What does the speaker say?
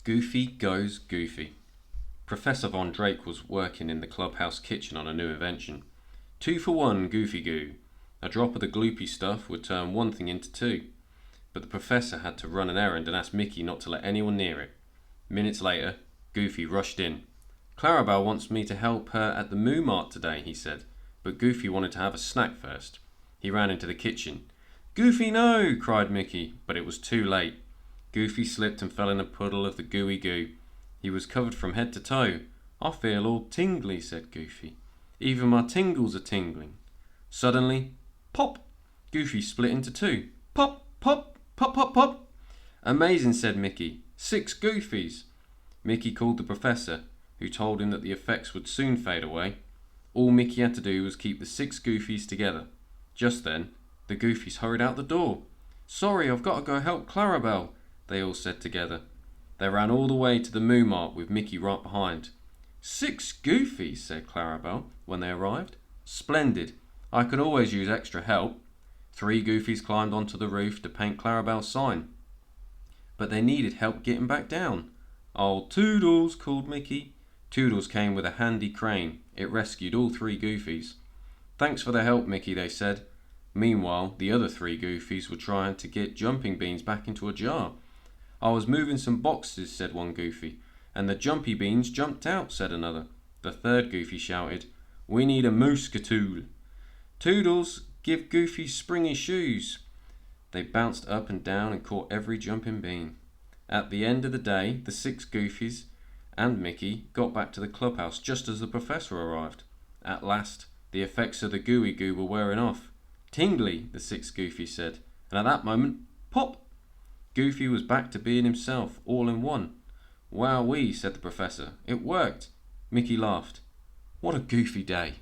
Goofy goes goofy. Professor Von Drake was working in the Clubhouse kitchen on a new invention. 2 for 1 Goofy Goo. A drop of the gloopy stuff would turn one thing into two. But the professor had to run an errand and asked Mickey not to let anyone near it. Minutes later, Goofy rushed in. Clarabelle wants me to help her at the Moo Mart today, he said, but Goofy wanted to have a snack first. He ran into the kitchen. Goofy, no! Cried Mickey, but it was too late. Goofy slipped and fell in a puddle of the gooey goo. He was covered from head to toe. I feel all tingly, said Goofy. Even my tingles are tingling. Suddenly, pop! Goofy split into two. Pop, pop, pop, pop, pop. Amazing, said Mickey. 6 Goofies. Mickey called the professor, who told him that the effects would soon fade away. All Mickey had to do was keep the 6 Goofies together. Just then, the Goofies hurried out the door. Sorry, I've got to go help Clarabelle, they all said together. They ran all the way to the Moo Mart with Mickey right behind. 6 Goofies, said Clarabelle when they arrived. Splendid. I could always use extra help. 3 Goofies climbed onto the roof to paint Clarabelle's sign. But they needed help getting back down. Oh, Toodles, called Mickey. Toodles came with a handy crane. It rescued all 3 Goofies. Thanks for the help, Mickey, they said. Meanwhile, the other 3 Goofies were trying to get jumping beans back into a jar. I was moving some boxes, said one Goofy, and the jumpy beans jumped out, said another. The 3rd Goofy shouted, We need a mooskatool. Toodles, give Goofy springy shoes. They bounced up and down and caught every jumping bean. At the end of the day, the 6 Goofies and Mickey got back to the clubhouse just as the professor arrived. At last, the effects of the gooey goo were wearing off. Tingly, the 6 Goofies said, and at that moment, pop! Goofy was back to being himself, all in one. Wowee, said the professor. It worked. Mickey laughed. What a goofy day.